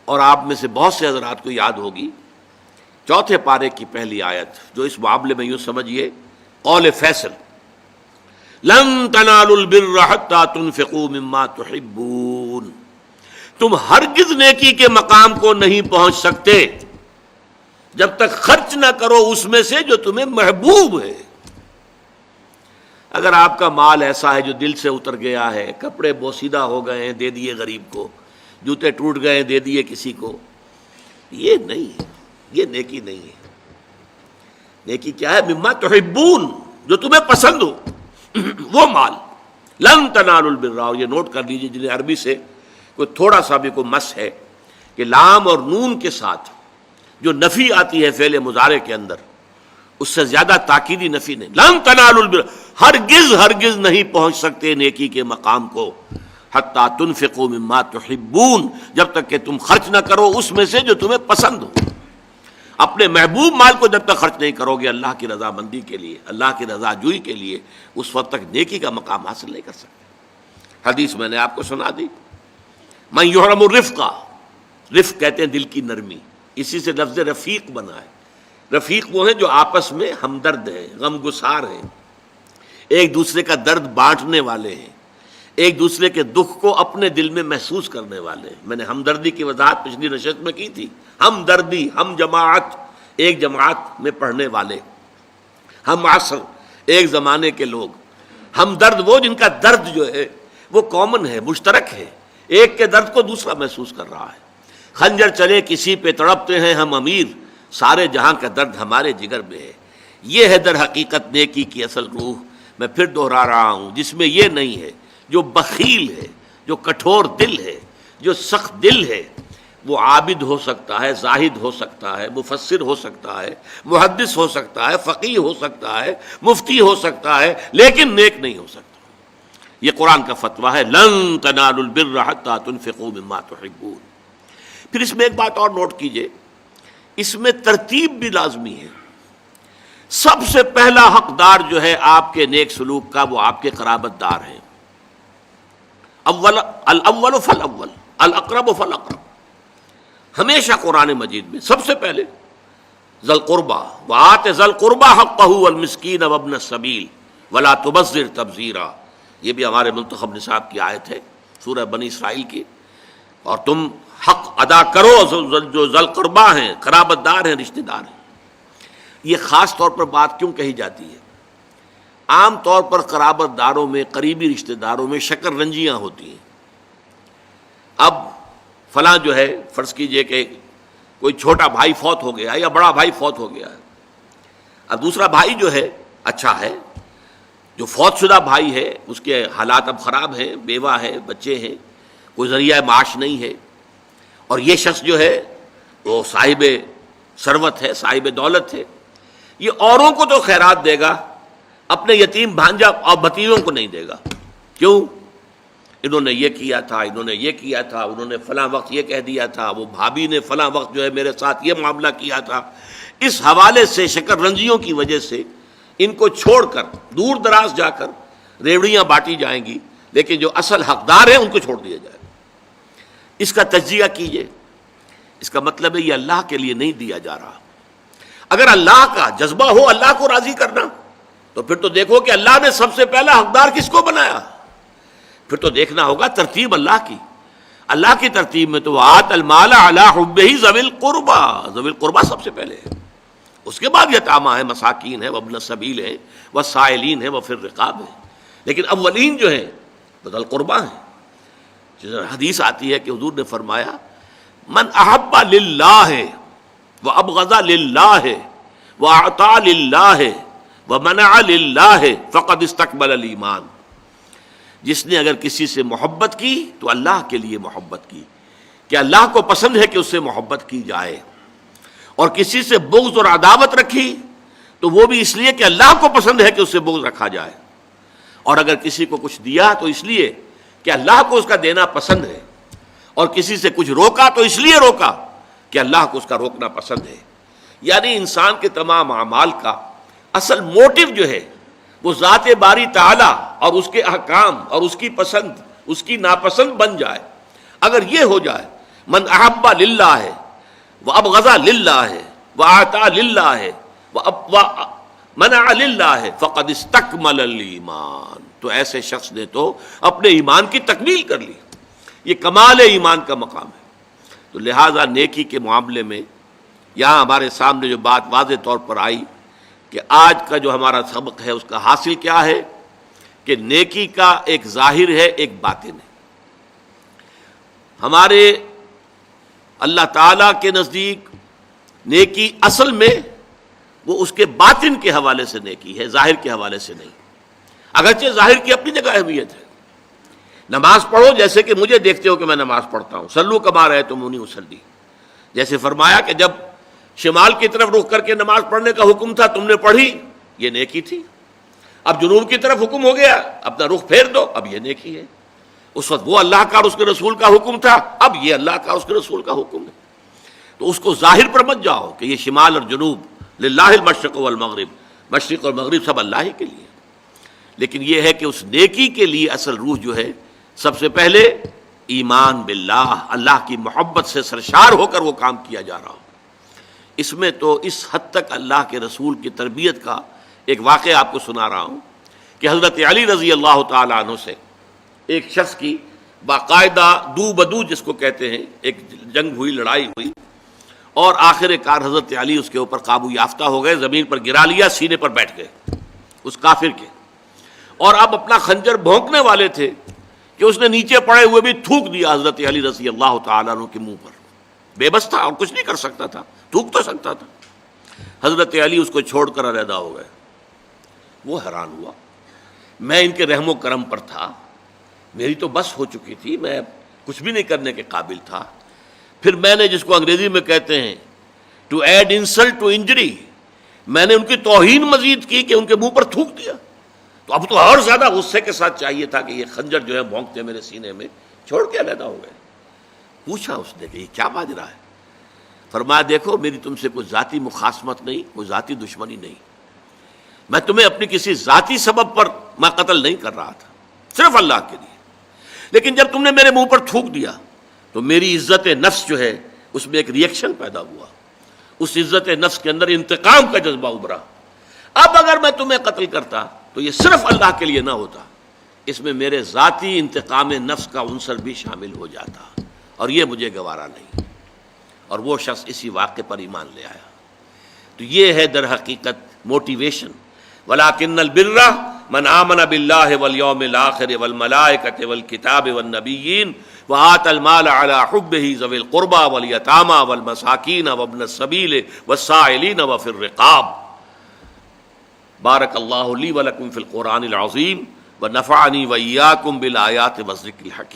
اور آپ میں سے بہت سے حضرات کو یاد ہوگی چوتھے پارے کی پہلی آیت، جو اس معاملے میں یوں سمجھیے قول فیصل، لن تنالوا البر حتى تنفقوا مما تحبون، تم ہرگز نیکی کے مقام کو نہیں پہنچ سکتے جب تک خرچ نہ کرو اس میں سے جو تمہیں محبوب ہے۔ اگر آپ کا مال ایسا ہے جو دل سے اتر گیا ہے، کپڑے بوسیدہ ہو گئے ہیں دے دیے غریب کو، جوتے ٹوٹ گئے دے دیے کسی کو، یہ نہیں ہے، یہ نیکی نہیں ہے۔ نیکی کیا ہے؟ مما تحبون، جو تمہیں پسند ہو وہ مال۔ لن تنالوا البر، اور یہ نوٹ کر لیجیے جنہیں عربی سے کوئی تھوڑا سا بھی کوئی مس ہے کہ لام اور نون کے ساتھ جو نفی آتی ہے فعل مضارع کے اندر، اس سے زیادہ تاکیدی نفی نہیں۔ لن تنالوا البر، ہرگز ہرگز نہیں پہنچ سکتے نیکی کے مقام کو، حتی تنفقوا مما تحبون، جب تک کہ تم خرچ نہ کرو اس میں سے جو تمہیں پسند ہو۔ اپنے محبوب مال کو جب تک خرچ نہیں کرو گے اللہ کی رضامندی کے لیے، اللہ کی رضا جوئی کے لیے، اس وقت تک نیکی کا مقام حاصل نہیں کر سکتے۔ حدیث میں نے آپ کو سنا دی، من یحرم الرفق، رفق کہتے ہیں دل کی نرمی، اسی سے لفظ رفیق بنا ہے۔ رفیق وہ ہیں جو آپس میں ہمدرد ہیں، غم گسار ہیں، ایک دوسرے کا درد بانٹنے والے ہیں، ایک دوسرے کے دکھ کو اپنے دل میں محسوس کرنے والے ہیں۔ میں نے ہمدردی کی وضاحت پچھلی نشست میں کی تھی۔ ہمدردی، ہم جماعت، ایک جماعت میں پڑھنے والے، ہم عصر، ایک زمانے کے لوگ، ہمدرد وہ جن کا درد جو ہے وہ کامن ہے، مشترک ہے، ایک کے درد کو دوسرا محسوس کر رہا ہے۔ خنجر چلے کسی پہ تڑپتے ہیں ہم امیر، سارے جہاں کا درد ہمارے جگر میں ہے۔ یہ ہے در حقیقت نیکی کی اصل روح۔ میں پھر دوہرا رہا ہوں، جس میں یہ نہیں ہے، جو بخیل ہے، جو کٹھور دل ہے، جو سخت دل ہے، وہ عابد ہو سکتا ہے، زاہد ہو سکتا ہے، مفسر ہو سکتا ہے، محدث ہو سکتا ہے، فقیہ ہو سکتا ہے، مفتی ہو سکتا ہے، لیکن نیک نہیں ہو سکتا۔ یہ قرآن کا فتویٰ ہے، لن تنالوا البر حتى تنفقوا مما تحبون۔ پھر اس میں ایک بات اور نوٹ کیجئے، اس میں ترتیب بھی لازمی ہے۔ سب سے پہلا حقدار جو ہے آپ کے نیک سلوک کا وہ آپ کے قرابت دار ہیں۔ الاول فالاول، الاقرب فالاقرب۔ ہمیشہ قرآن مجید میں سب سے پہلے ذی القربیٰ، وآت ذی القربیٰ حقہ والمسکین وابن السبیل ولا تبذر تبذیرا، یہ بھی ہمارے منتخب نصاب کی آیت ہے سورہ بنی اسرائیل کی۔ اور تم حق ادا کرو جو ذی القربیٰ ہیں، قرابت دار ہیں، رشتہ دار ہیں۔ یہ خاص طور پر بات کیوں کہی جاتی ہے؟ عام طور پر قرابت داروں میں، قریبی رشتہ داروں میں شکر رنجیاں ہوتی ہیں۔ اب فلاں جو ہے، فرض کیجئے کہ کوئی چھوٹا بھائی فوت ہو گیا یا بڑا بھائی فوت ہو گیا ہے، اب دوسرا بھائی جو ہے اچھا ہے، جو فوت شدہ بھائی ہے اس کے حالات اب خراب ہیں، بیوہ ہے، بچے ہیں، کوئی ذریعہ معاش نہیں ہے، اور یہ شخص جو ہے وہ صاحب ثروت ہے، صاحب دولت ہے، یہ اوروں کو تو خیرات دے گا، اپنے یتیم بھانجا اور بھتیجوں کو نہیں دے گا۔ کیوں؟ انہوں نے یہ کیا تھا، انہوں نے یہ کیا تھا، انہوں نے فلاں وقت یہ کہہ دیا تھا، وہ بھابھی نے فلاں وقت جو ہے میرے ساتھ یہ معاملہ کیا تھا۔ اس حوالے سے شکر رنجیوں کی وجہ سے ان کو چھوڑ کر دور دراز جا کر ریوڑیاں بانٹی جائیں گی، لیکن جو اصل حقدار ہیں ان کو چھوڑ دیا جائے گا۔ اس کا تجزیہ کیجئے، اس کا مطلب ہے یہ اللہ کے لیے نہیں دیا جا رہا۔ اگر اللہ کا جذبہ ہو اللہ کو راضی کرنا، تو پھر تو دیکھو کہ اللہ نے سب سے پہلا حقدار کس کو بنایا، پھر تو دیکھنا ہوگا ترتیب اللہ کی۔ اللہ کی ترتیب میں تو آت المال علی حبہ ذوی القربیٰ، ذوی القربیٰ سب سے پہلے ہے، اس کے بعد یتامہ ہیں، مساکین ہیں، وابن السبیل ہیں، والسائلین ہیں، وفی الرقاب ہیں، لیکن اولین جو ہیں وہ ذوی القربیٰ ہیں۔ حدیث آتی ہے کہ حضور نے فرمایا، من احب للہ وابغض للہ واعطى للہ ومنع للہ فقد استقبل الایمان۔ جس نے اگر کسی سے محبت کی تو اللہ کے لیے محبت کی، کہ اللہ کو پسند ہے کہ اس سے محبت کی جائے، اور کسی سے بغض اور عداوت رکھی تو وہ بھی اس لیے کہ اللہ کو پسند ہے کہ اس سے بغض رکھا جائے، اور اگر کسی کو کچھ دیا تو اس لیے کہ اللہ کو اس کا دینا پسند ہے، اور کسی سے کچھ روکا تو اس لیے روکا کہ اللہ کو اس کا روکنا پسند ہے۔ یعنی انسان کے تمام اعمال کا اصل موٹو جو ہے وہ ذات باری تعالیٰ اور اس کے احکام اور اس کی پسند، اس کی ناپسند بن جائے۔ اگر یہ ہو جائے من احب للہ وابغض للہ واعطى للہ ومنع للہ فقد استکمل الایمان. تو ایسے شخص نے تو اپنے ایمان کی تکمیل کر لی. یہ کمال ایمان کا مقام ہے. تو لہذا نیکی کے معاملے میں یہاں ہمارے سامنے جو بات واضح طور پر آئی کہ آج کا جو ہمارا سبق ہے اس کا حاصل کیا ہے کہ نیکی کا ایک ظاہر ہے، ایک باطن ہے. ہمارے اللہ تعالیٰ کے نزدیک نیکی اصل میں وہ اس کے باطن کے حوالے سے نیکی ہے، ظاہر کے حوالے سے نہیں. اگرچہ ظاہر کی اپنی جگہ اہمیت ہے. نماز پڑھو جیسے کہ مجھے دیکھتے ہو کہ میں نماز پڑھتا ہوں. صلو کما رأیتمونی اصلی، جیسے فرمایا کہ جب شمال کی طرف رخ کر کے نماز پڑھنے کا حکم تھا تم نے پڑھی، یہ نیکی تھی. اب جنوب کی طرف حکم ہو گیا، اپنا رخ پھیر دو، اب یہ نیکی ہے. اس وقت وہ اللہ کا اور اس کے رسول کا حکم تھا، اب یہ اللہ کا اور اس کے رسول کا حکم ہے. تو اس کو ظاہر پر مت جاؤ کہ یہ شمال اور جنوب للہ المشرق والمغرب، مشرق اور مغرب سب اللہ ہی کے لیے. لیکن یہ ہے کہ اس نیکی کے لیے اصل روح جو ہے سب سے پہلے ایمان باللہ، اللہ کی محبت سے سرشار ہو کر وہ کام کیا جا رہا ہو. اس میں تو اس حد تک اللہ کے رسول کی تربیت کا ایک واقعہ آپ کو سنا رہا ہوں کہ حضرت علی رضی اللہ تعالیٰ عنہ سے ایک شخص کی باقاعدہ دو بدو جس کو کہتے ہیں ایک جنگ ہوئی، لڑائی ہوئی، اور آخر کار حضرت علی اس کے اوپر قابو یافتہ ہو گئے، زمین پر گرا لیا، سینے پر بیٹھ گئے اس کافر کے. اور اب اپنا خنجر بھونکنے والے تھے کہ اس نے نیچے پڑے ہوئے بھی تھوک دیا حضرت علی رضی اللہ تعالیٰ عنہ کے منہ پر. بے بس تھا اور کچھ نہیں کر سکتا تھا، تھوک تو سکتا تھا. حضرت علی اس کو چھوڑ کر علیحدہ ہو گئے. وہ حیران ہوا، میں ان کے رحم و کرم پر تھا، میری تو بس ہو چکی تھی، میں کچھ بھی نہیں کرنے کے قابل تھا. پھر میں نے جس کو انگریزی میں کہتے ہیں to add insult to injury, میں نے ان کی توہین مزید کی کہ ان کے منہ پر تھوک دیا. تو اب تو اور زیادہ غصے کے ساتھ چاہیے تھا کہ یہ خنجر جو ہے بھونکتے میرے سینے میں، چھوڑ کے علیحدہ ہو گئے. پوچھا اس نے کہ یہ کیا ماجرا ہے؟ فرمایا دیکھو میری تم سے کوئی ذاتی مخاصمت نہیں، کوئی ذاتی دشمنی نہیں، میں تمہیں اپنی کسی ذاتی سبب پر میں قتل نہیں کر رہا تھا، صرف اللہ کے لیے. لیکن جب تم نے میرے منہ پر تھوک دیا تو میری عزت نفس جو ہے اس میں ایک ری ایکشن پیدا ہوا. اس عزت نفس کے اندر انتقام کا جذبہ ابھرا. اب اگر میں تمہیں قتل کرتا تو یہ صرف اللہ کے لیے نہ ہوتا، اس میں میرے ذاتی انتقام نفس کا عنصر بھی شامل ہو جاتا، اور یہ مجھے گوارا نہیں. اور وہ شخص اسی واقعے پر ایمان لے آیا. تو یہ ہے در حقیقت موٹیویشن. وَلَٰكِنَّ الْبِرَّ مَنْ آمَنَ بِاللَّهِ وَالْيَوْمِ الْآخِرِ وَالْمَلَائِكَةِ وَالْكِتَابِ وَالنَّبِيِّينَ وَآتَى الْمَالَ عَلَىٰ حُبِّهِ ذَوِي الْقُرْبَىٰ وَالْيَتَامَىٰ وَالْمَسَاكِينَ وَابْنَ السَّبِيلِ وَالسَّائِلِينَ وَفِي الرِّقَابِ. بارك الله لي ولكم في القرآن العظيم ونفعني وإياكم بالآيات والذكر الحكيم.